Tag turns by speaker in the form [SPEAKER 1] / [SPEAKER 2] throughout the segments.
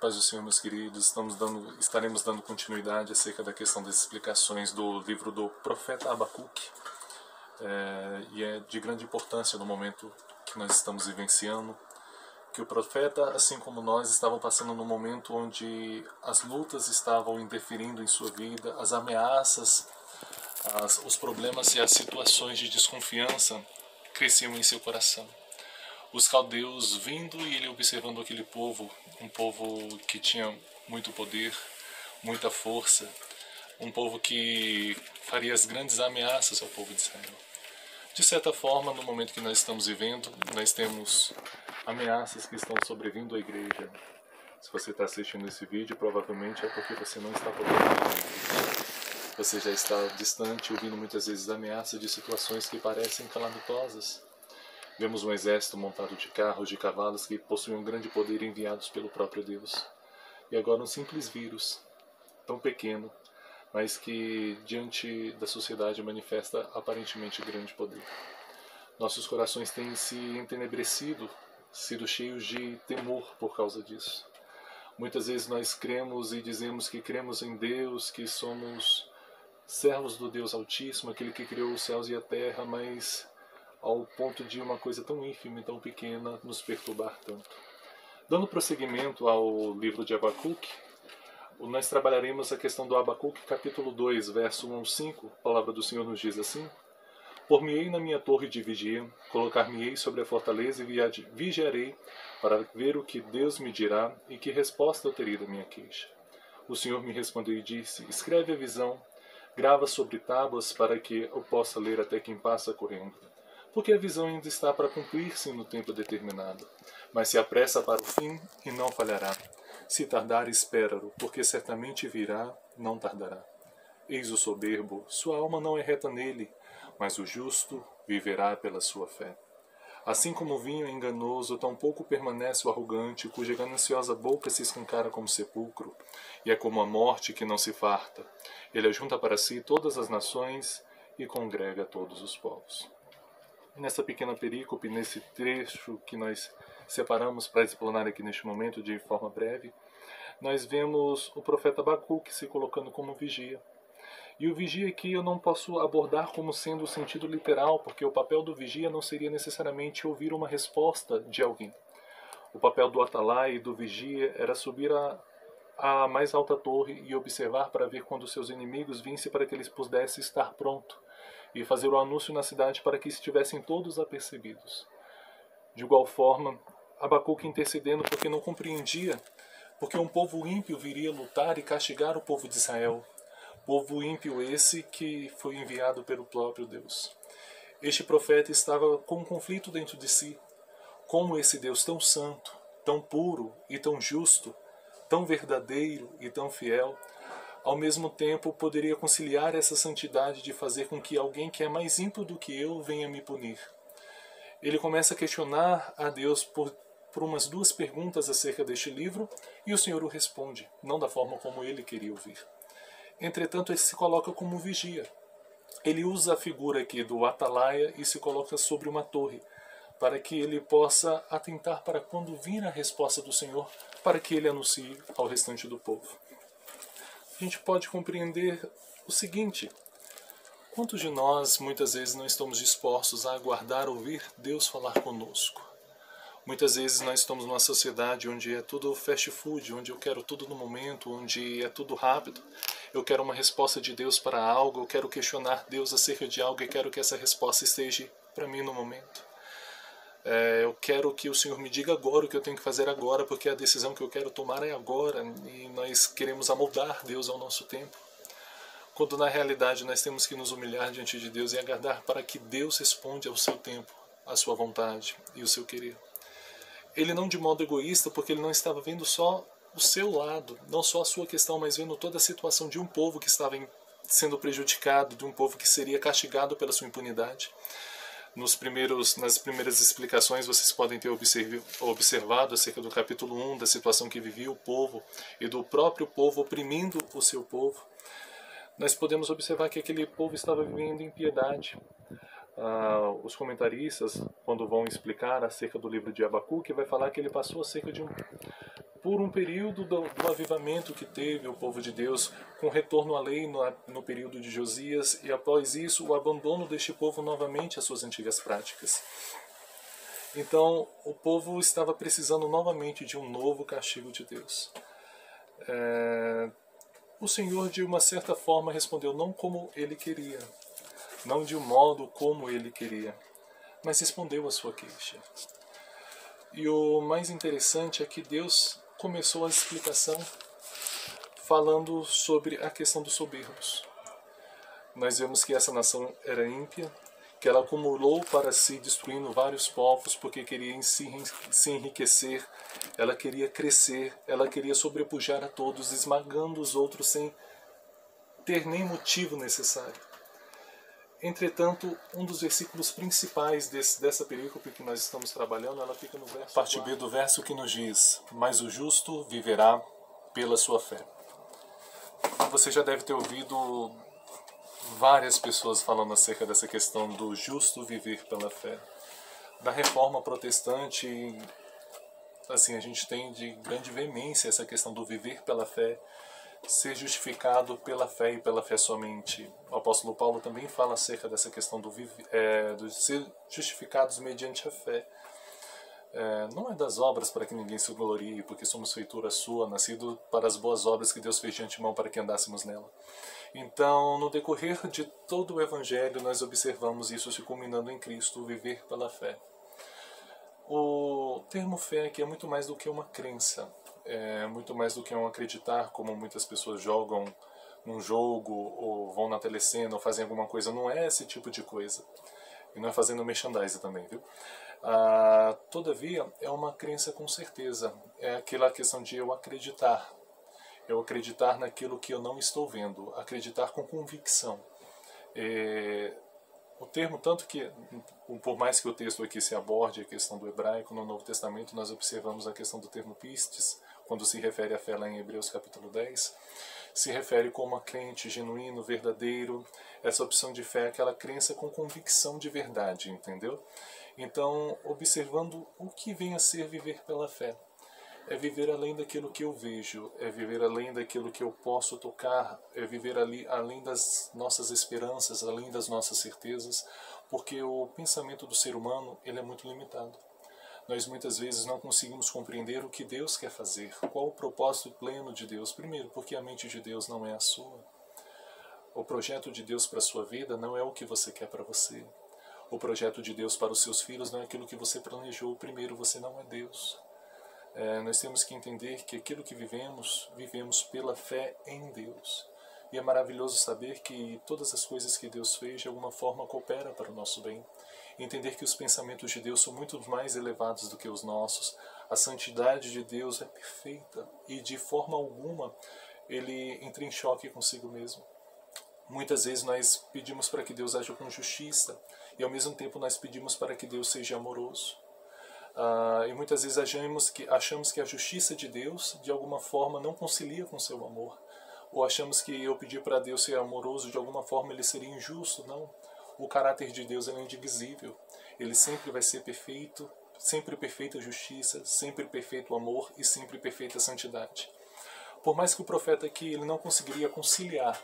[SPEAKER 1] Paz do Senhor, meus queridos. Estaremos dando continuidade acerca da questão das explicações do livro do profeta Abacuque. E é de grande importância no momento que nós estamos vivenciando, que o profeta, assim como nós, estavam passando num momento onde as lutas estavam interferindo em sua vida, as ameaças, os problemas e as situações de desconfiança cresciam em seu coração. Os caldeus vindo e ele observando aquele povo, um povo que tinha muito poder, muita força, um povo que faria as grandes ameaças ao povo de Israel. De certa forma, no momento que nós estamos vivendo, nós temos ameaças que estão sobrevindo à igreja. Se você está assistindo esse vídeo, provavelmente é porque você não está podendo ver. Você já está distante, ouvindo muitas vezes ameaças de situações que parecem calamitosas. Vemos um exército montado de carros, de cavalos que possuem um grande poder enviados pelo próprio Deus. E agora um simples vírus, tão pequeno, mas que diante da sociedade manifesta aparentemente grande poder. Nossos corações têm se entenebrecido, sido cheios de temor por causa disso. Muitas vezes nós cremos e dizemos que cremos em Deus, que somos servos do Deus Altíssimo, aquele que criou os céus e a terra, mas ao ponto de uma coisa tão ínfima e tão pequena nos perturbar tanto. Dando prosseguimento ao livro de Abacuque, nós trabalharemos a questão do Abacuque, capítulo 2, verso 1 ao 5. A palavra do Senhor nos diz assim: Por-me-ei na minha torre de vigia, colocar-me-ei sobre a fortaleza e vigiarei para ver o que Deus me dirá e que resposta eu terei da minha queixa. O Senhor me respondeu e disse: Escreve a visão, grava sobre tábuas para que eu possa ler até quem passa correndo. Porque a visão ainda está para cumprir-se no tempo determinado, mas se apressa para o fim e não falhará. Se tardar, espera-o, porque certamente virá, não tardará. Eis o soberbo, sua alma não é reta nele, mas o justo viverá pela sua fé. Assim como o vinho é enganoso, tampouco permanece o arrogante, cuja gananciosa boca se escancara como sepulcro, e é como a morte que não se farta. Ele ajunta para si todas as nações e congrega todos os povos. Nessa pequena perícope, nesse trecho que nós separamos para explanar aqui neste momento de forma breve, nós vemos o profeta Abacuque se colocando como vigia. E o vigia aqui eu não posso abordar como sendo o sentido literal, porque o papel do vigia não seria necessariamente ouvir uma resposta de alguém. O papel do atalaia e do vigia era subir a mais alta torre e observar para ver quando seus inimigos vissem, para que eles pudessem estar prontos e fazer o anúncio na cidade para que estivessem todos apercebidos. De igual forma, Abacuque intercedendo porque não compreendia porque um povo ímpio viria lutar e castigar o povo de Israel. Povo ímpio esse que foi enviado pelo próprio Deus. Este profeta estava com um conflito dentro de si. Como esse Deus tão santo, tão puro e tão justo, tão verdadeiro e tão fiel, ao mesmo tempo poderia conciliar essa santidade de fazer com que alguém que é mais ímpio do que eu venha me punir. Ele começa a questionar a Deus por umas duas perguntas acerca deste livro, e o Senhor o responde, não da forma como ele queria ouvir. Entretanto, ele se coloca como vigia. Ele usa a figura aqui do atalaia e se coloca sobre uma torre, para que ele possa atentar para quando vir a resposta do Senhor, para que ele anuncie ao restante do povo. A gente pode compreender o seguinte: quantos de nós muitas vezes não estamos dispostos a aguardar ouvir Deus falar conosco? Muitas vezes nós estamos numa sociedade onde é tudo fast food, onde eu quero tudo no momento, onde é tudo rápido. Eu quero uma resposta de Deus para algo, eu quero questionar Deus acerca de algo e quero que essa resposta esteja para mim no momento. Eu quero que o Senhor me diga agora o que eu tenho que fazer agora, porque a decisão que eu quero tomar é agora, e nós queremos amoldar Deus ao nosso tempo. Quando na realidade nós temos que nos humilhar diante de Deus e aguardar para que Deus responda ao seu tempo, à sua vontade e o seu querer. Ele não de modo egoísta, porque ele não estava vendo só o seu lado, não só a sua questão, mas vendo toda a situação de um povo que estava sendo prejudicado, de um povo que seria castigado pela sua impunidade. Nas primeiras explicações vocês podem ter observado acerca do capítulo 1, da situação que vivia o povo e do próprio povo oprimindo o seu povo. Nós podemos observar que aquele povo estava vivendo em piedade. Os comentaristas, quando vão explicar acerca do livro de Abacuque, vai falar que ele passou cerca de por um período do avivamento que teve o povo de Deus, com retorno à lei no período de Josias, e após isso o abandono deste povo novamente às suas antigas práticas. Então o povo estava precisando novamente de um novo castigo de Deus. O Senhor, de uma certa forma, respondeu não como ele queria, não de um modo como ele queria, mas respondeu a sua queixa. E o mais interessante é que Deus começou a explicação falando sobre a questão dos soberbos. Nós vemos que essa nação era ímpia, que ela acumulou para si, destruindo vários povos, porque queria se enriquecer, ela queria crescer, ela queria sobrepujar a todos, esmagando os outros sem ter nem motivo necessário. Entretanto, um dos versículos principais dessa perícope que nós estamos trabalhando, ela fica no verso parte 4. B do verso que nos diz: mas o justo viverá pela sua fé. Você já deve ter ouvido várias pessoas falando acerca dessa questão do justo viver pela fé. Da reforma protestante, assim, a gente tem de grande veemência essa questão do viver pela fé, ser justificado pela fé e pela fé somente. O apóstolo Paulo também fala acerca dessa questão do ser justificados mediante a fé. Não é das obras para que ninguém se glorie, porque somos feitura sua, nascido para as boas obras que Deus fez de antemão para que andássemos nela. Então, no decorrer de todo o Evangelho, nós observamos isso se culminando em Cristo, o viver pela fé. O termo fé aqui é muito mais do que uma crença, é muito mais do que um acreditar, como muitas pessoas jogam num jogo, ou vão na telecena, ou fazem alguma coisa. Não é esse tipo de coisa. E não é fazendo merchandising também, viu? Todavia, é uma crença com certeza. É aquela questão de eu acreditar. Eu acreditar naquilo que eu não estou vendo. Acreditar com convicção. O termo, tanto que, por mais que o texto aqui se aborde a questão do hebraico, no Novo Testamento nós observamos a questão do termo pistes, quando se refere à fé lá em Hebreus capítulo 10, se refere como a crente genuíno, verdadeiro. Essa opção de fé é aquela crença com convicção de verdade, entendeu? Então, observando o que vem a ser viver pela fé. É viver além daquilo que eu vejo, é viver além daquilo que eu posso tocar, é viver além das nossas esperanças, além das nossas certezas, porque o pensamento do ser humano ele é muito limitado. Nós muitas vezes não conseguimos compreender o que Deus quer fazer, qual o propósito pleno de Deus. Primeiro, porque a mente de Deus não é a sua. O projeto de Deus para a sua vida não é o que você quer para você. O projeto de Deus para os seus filhos não é aquilo que você planejou. Primeiro, você não é Deus. Nós temos que entender que aquilo que vivemos pela fé em Deus. E é maravilhoso saber que todas as coisas que Deus fez de alguma forma cooperam para o nosso bem. Entender que os pensamentos de Deus são muito mais elevados do que os nossos. A santidade de Deus é perfeita e de forma alguma ele entra em choque consigo mesmo. Muitas vezes nós pedimos para que Deus aja com justiça e ao mesmo tempo nós pedimos para que Deus seja amoroso. E muitas vezes achamos que a justiça de Deus de alguma forma não concilia com seu amor. Ou achamos que eu pedir para Deus ser amoroso de alguma forma ele seria injusto. Não. O caráter de Deus é indivisível. Ele sempre vai ser perfeito, sempre perfeita justiça, sempre perfeito amor e sempre perfeita santidade. Por mais que o profeta aqui ele não conseguiria conciliar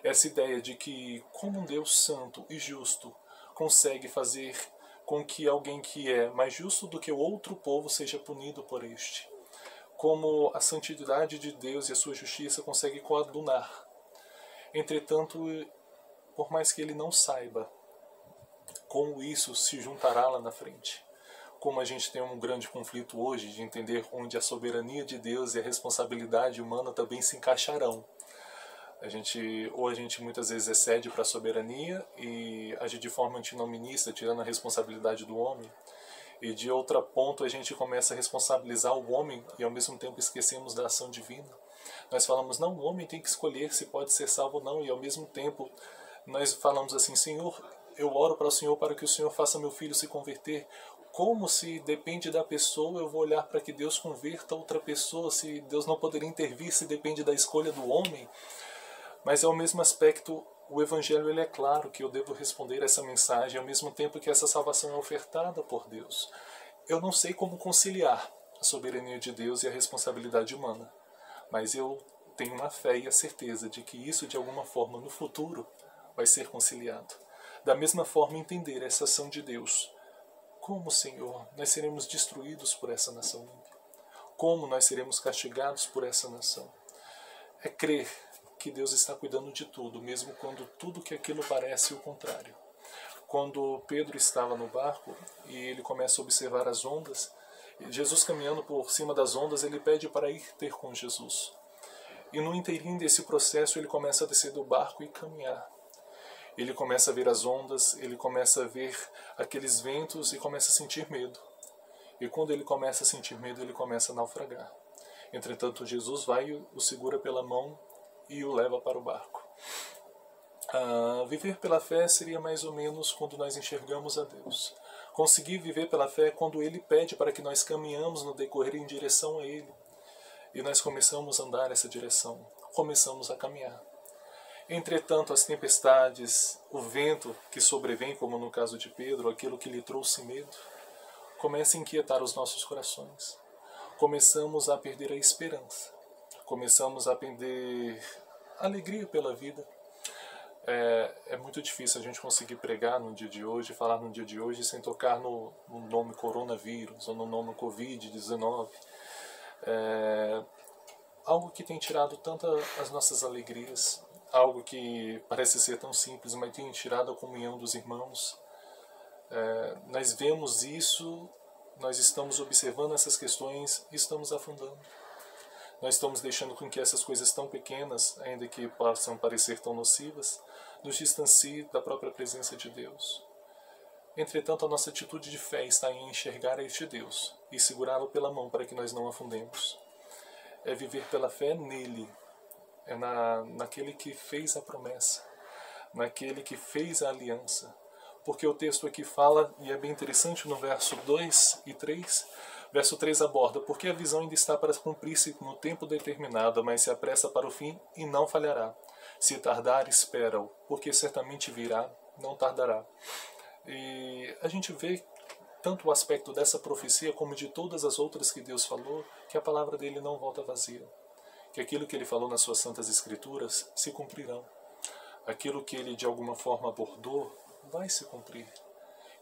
[SPEAKER 1] essa ideia de que como um Deus santo e justo consegue fazer com que alguém que é mais justo do que o outro povo seja punido por este. Como a santidade de Deus e a sua justiça conseguem coadunar. Entretanto, por mais que ele não saiba como isso se juntará lá na frente. Como a gente tem um grande conflito hoje de entender onde a soberania de Deus e a responsabilidade humana também se encaixarão. A gente muitas vezes excede para a soberania e age de forma antinominista, tirando a responsabilidade do homem. E de outro ponto a gente começa a responsabilizar o homem e ao mesmo tempo esquecemos da ação divina. Nós falamos, não, o homem tem que escolher se pode ser salvo ou não, e ao mesmo tempo nós falamos assim, Senhor, eu oro para o Senhor para que o Senhor faça meu filho se converter. Como se depende da pessoa, eu vou olhar para que Deus converta outra pessoa, se Deus não poderia intervir, se depende da escolha do homem. Mas ao mesmo aspecto, o Evangelho ele é claro que eu devo responder essa mensagem ao mesmo tempo que essa salvação é ofertada por Deus. Eu não sei como conciliar a soberania de Deus e a responsabilidade humana. Mas eu tenho uma fé e a certeza de que isso, de alguma forma, no futuro, vai ser conciliado. Da mesma forma, entender essa ação de Deus. Como, Senhor, nós seremos destruídos por essa nação ímpia? Como nós seremos castigados por essa nação? É crer que Deus está cuidando de tudo, mesmo quando tudo que aquilo parece o contrário. Quando Pedro estava no barco e ele começa a observar as ondas, Jesus caminhando por cima das ondas, ele pede para ir ter com Jesus. E no inteirinho desse processo ele começa a descer do barco e caminhar. Ele começa a ver as ondas, ele começa a ver aqueles ventos e começa a sentir medo. E quando ele começa a sentir medo, ele começa a naufragar. Entretanto, Jesus vai, o segura pela mão e o leva para o barco. Viver pela fé seria mais ou menos quando nós enxergamos a Deus. Conseguir viver pela fé é quando Ele pede para que nós caminhamos no decorrer em direção a Ele. E nós começamos a andar nessa direção. Começamos a caminhar. Entretanto, as tempestades, o vento que sobrevém, como no caso de Pedro, aquilo que lhe trouxe medo, começa a inquietar os nossos corações. Começamos a perder a esperança. Começamos a perder a alegria pela vida. É muito difícil a gente conseguir pregar no dia de hoje, falar no dia de hoje, sem tocar no nome coronavírus ou no nome Covid-19. Algo que tem tirado tanto as nossas alegrias, algo que parece ser tão simples, mas tem tirado a comunhão dos irmãos. Nós vemos isso, nós estamos observando essas questões e estamos afundando. Nós estamos deixando com que essas coisas tão pequenas, ainda que possam parecer tão nocivas, nos distancie da própria presença de Deus. Entretanto, a nossa atitude de fé está em enxergar este Deus e segurá-lo pela mão para que nós não afundemos. É viver pela fé nele, é naquele que fez a promessa, naquele que fez a aliança. Porque o texto aqui fala, e é bem interessante no verso 2 e 3, verso 3 aborda: porque a visão ainda está para cumprir-se no tempo determinado, mas se apressa para o fim e não falhará. Se tardar, espera-o, porque certamente virá, não tardará. E a gente vê tanto o aspecto dessa profecia como de todas as outras que Deus falou, que a palavra dele não volta vazia. Que aquilo que ele falou nas suas santas escrituras se cumprirão. Aquilo que ele de alguma forma abordou vai se cumprir.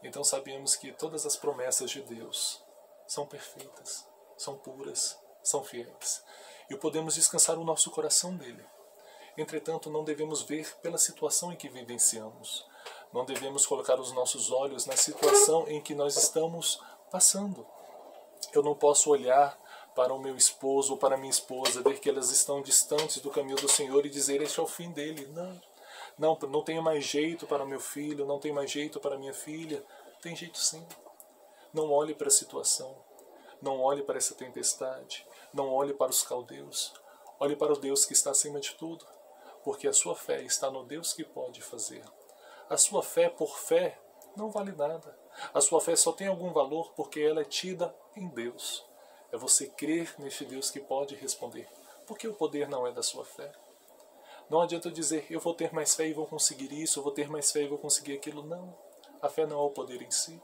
[SPEAKER 1] Então sabemos que todas as promessas de Deus são perfeitas, são puras, são fiéis. E podemos descansar o nosso coração nele. Entretanto, não devemos ver pela situação em que vivenciamos. Não devemos colocar os nossos olhos na situação em que nós estamos passando. Eu não posso olhar para o meu esposo ou para a minha esposa, ver que elas estão distantes do caminho do Senhor e dizer: este é o fim dele. Não tenho mais jeito para o meu filho, não tenho mais jeito para a minha filha. Tem jeito sim. Não olhe para a situação. Não olhe para essa tempestade. Não olhe para os caldeus. Olhe para o Deus que está acima de tudo. Porque a sua fé está no Deus que pode fazer. A sua fé por fé não vale nada. A sua fé só tem algum valor porque ela é tida em Deus. É você crer neste Deus que pode responder. Porque o poder não é da sua fé. Não adianta eu dizer: eu vou ter mais fé e vou conseguir isso, eu vou ter mais fé e vou conseguir aquilo. Não. A fé não é o poder em si.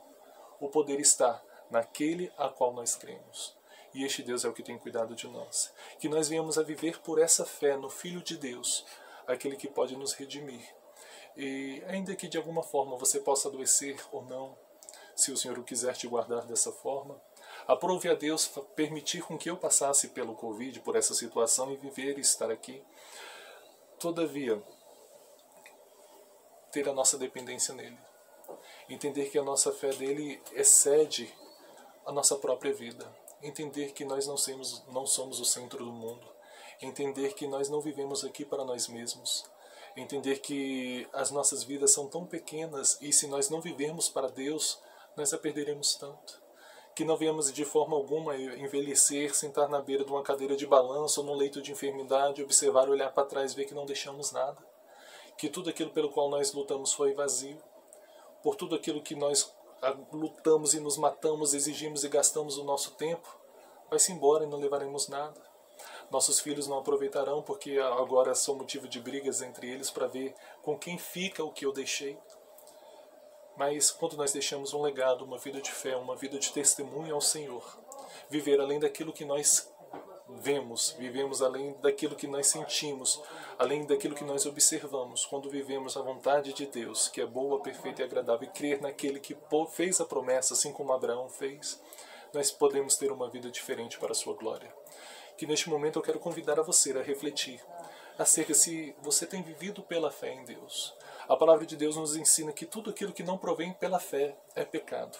[SPEAKER 1] O poder está naquele a qual nós cremos. E este Deus é o que tem cuidado de nós. Que nós venhamos a viver por essa fé no Filho de Deus, aquele que pode nos redimir. E ainda que de alguma forma você possa adoecer ou não, se o Senhor o quiser te guardar dessa forma, aprove a Deus permitir com que eu passasse pelo Covid, por essa situação, e viver e estar aqui. Todavia, ter a nossa dependência nele. Entender que a nossa fé dele excede a nossa própria vida. Entender que nós não somos o centro do mundo. Entender que nós não vivemos aqui para nós mesmos. Entender que as nossas vidas são tão pequenas e se nós não vivermos para Deus, nós a perderemos tanto. Que não venhamos de forma alguma envelhecer, sentar na beira de uma cadeira de balanço ou num leito de enfermidade, observar, olhar para trás e ver que não deixamos nada. Que tudo aquilo pelo qual nós lutamos foi vazio. Por tudo aquilo que nós lutamos e nos matamos, exigimos e gastamos o nosso tempo, vai-se embora e não levaremos nada. Nossos filhos não aproveitarão porque agora são motivo de brigas entre eles para ver com quem fica o que eu deixei. Mas quando nós deixamos um legado, uma vida de fé, uma vida de testemunho ao Senhor, viver além daquilo que nós vemos, vivemos além daquilo que nós sentimos, além daquilo que nós observamos, quando vivemos a vontade de Deus, que é boa, perfeita e agradável, e crer naquele que fez a promessa, assim como Abraão fez, nós podemos ter uma vida diferente para a sua glória. Que neste momento eu quero convidar a você a refletir acerca se você tem vivido pela fé em Deus. A palavra de Deus nos ensina que tudo aquilo que não provém pela fé é pecado.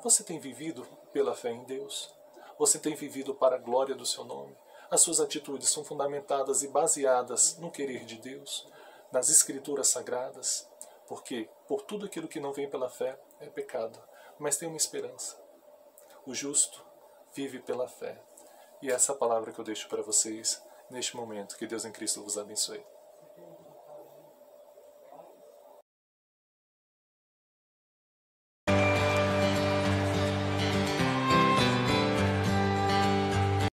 [SPEAKER 1] Você tem vivido pela fé em Deus? Você tem vivido para a glória do seu nome? As suas atitudes são fundamentadas e baseadas no querer de Deus, nas escrituras sagradas? Porque por tudo aquilo que não vem pela fé é pecado. Mas tem uma esperança. O justo vive pela fé. E essa é a palavra que eu deixo para vocês neste momento. Que Deus em Cristo vos abençoe.